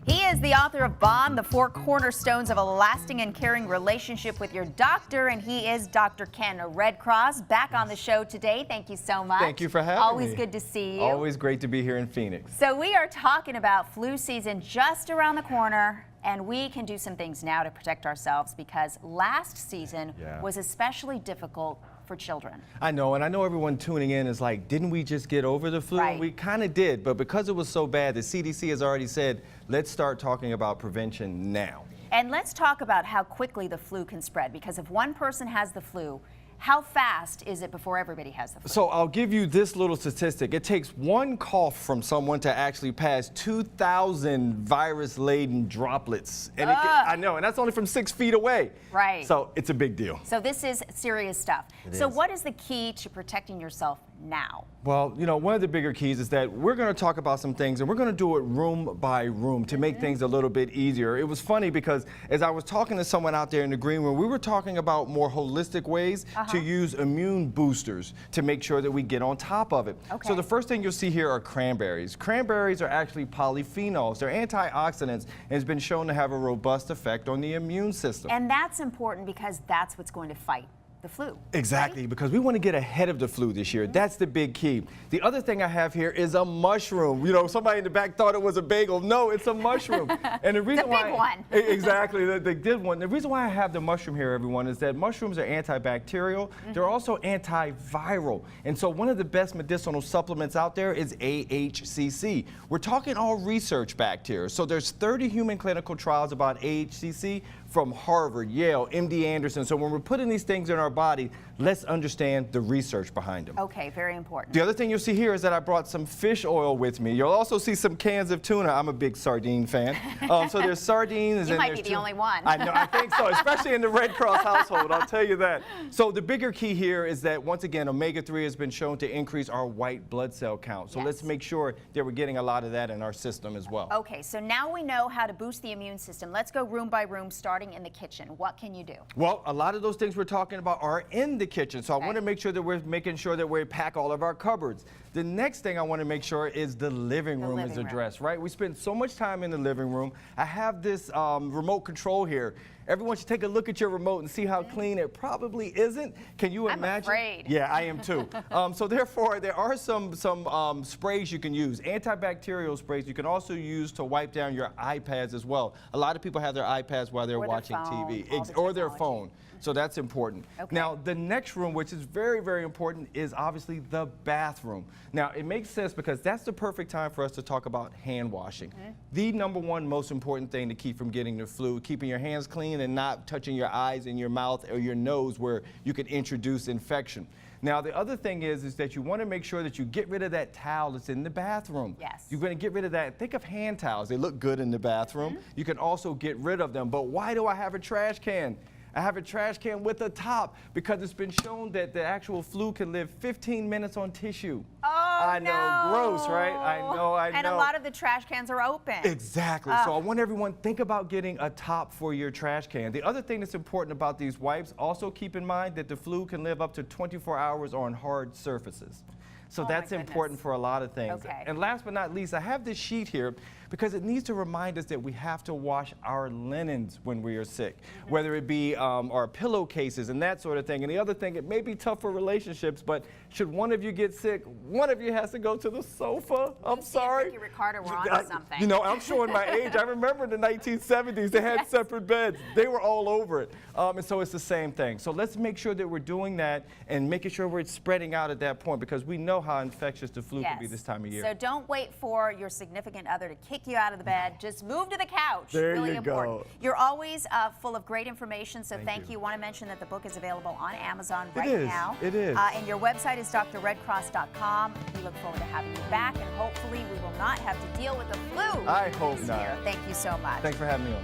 He is the author of Bond, the Four Cornerstones of a Lasting and Caring Relationship with Your Doctor, and he is Dr. Ken Redcross, back on the show today. Thank you so much. Thank you for having me. Always good to see you. Always great to be here in Phoenix. So we are talking about flu season just around the corner, and we can do some things now to protect ourselves because last season was especially difficult for children. I know, and I know everyone tuning in is like, didn't we just get over the flu? Right. We kind of did, but because it was so bad, the CDC has already said, let's start talking about prevention now. And let's talk about how quickly the flu can spread, because if one person has the flu, how fast is it before everybody has the flu? So I'll give you this little statistic. It takes one cough from someone to actually pass 2,000 virus-laden droplets. And I know, and that's only from 6 feet away. Right. So it's a big deal. So this is serious stuff. So what is the key to protecting yourself now? Well, you know, one of the bigger keys is that we're going to talk about some things, and we're going to do it room by room to make things a little bit easier. It was funny because as I was talking to someone out there in the green room, we were talking about more holistic ways to use immune boosters to make sure that we get on top of it. Okay. So the first thing you'll see here are cranberries. Cranberries are actually polyphenols. They're antioxidants, and it's been shown to have a robust effect on the immune system. And that's important because that's what's going to fight the flu. Exactly, right? because we want to get ahead of the flu this year. That's the big key. The other thing I have here is a mushroom. You know, somebody in the back thought it was a bagel. No, it's a mushroom. And the reason the big one. Exactly, the good one. The reason why I have the mushroom here, everyone, is that mushrooms are antibacterial. They're also antiviral. And so one of the best medicinal supplements out there is AHCC. We're talking all research backed here. So there's 30 human clinical trials about AHCC from Harvard, Yale, MD Anderson. So when we're putting these things in our body, let's understand the research behind them. Okay, very important. The other thing you'll see here is that I brought some fish oil with me. You'll also see some cans of tuna. I'm a big sardine fan. So there's sardines. You and might be the only one. I know, I think so, especially in the Red Cross household, I'll tell you that. So the bigger key here is that, once again, omega-3 has been shown to increase our white blood cell count. So let's make sure that we're getting a lot of that in our system as well. Okay, so now we know how to boost the immune system. Let's go room by room, starting in the kitchen. What can you do? Well, a lot of those things we're talking about are in the kitchen. So I want to make sure that we're making sure that we pack all of our cupboards. The next thing I want to make sure is the living room is addressed, right? We spend so much time in the living room. I have this remote control here. Everyone should take a look at your remote and see how clean it probably isn't. Can you imagine? I'm afraid. Yeah, I am too. So therefore, there are some sprays you can use, antibacterial sprays you can also use to wipe down your iPads as well. A lot of people have their iPads while they're watching TV or their phone. So that's important. Okay. Now, the next room, which is very, very important, is obviously the bathroom. Now, it makes sense because that's the perfect time for us to talk about hand washing. The number one most important thing to keep from getting the flu, keeping your hands clean and not touching your eyes and your mouth or your nose where you could introduce infection. Now, the other thing is that you want to make sure that you get rid of that towel that's in the bathroom. Yes. You're going to get rid of that. Think of hand towels. They look good in the bathroom. You can also get rid of them. But why do I have a trash can? I have a trash can with a top because it's been shown that the actual flu can live 15 minutes on tissue. Oh, I know, gross, right? I know. And a lot of the trash cans are open. Exactly. So I want everyone, think about getting a top for your trash can. The other thing that's important about these wipes, also keep in mind that the flu can live up to 24 hours on hard surfaces. So that's important for a lot of things. Okay. And last but not least, I have this sheet here because it needs to remind us that we have to wash our linens when we are sick, whether it be our pillowcases and that sort of thing. And the other thing, it may be tough for relationships, but should one of you get sick, one of you has to go to the sofa. I'm sorry. Ricky Ricardo were onto something. You know, I'm showing my age. I remember in the 1970s, they had separate beds. They were all over it. And so it's the same thing. So let's make sure that we're doing that and making sure we're spreading out at that point because we know how infectious the flu can be this time of year. So don't wait for your significant other to kick you out of the bed. Just move to the couch. There really you important. go. You're always full of great information, so thank you. Want to mention that the book is available on Amazon right now. It is. And your website is drredcross.com. We look forward to having you back, and hopefully we will not have to deal with the flu I hope this not. year. Thank you so much. Thanks for having me on.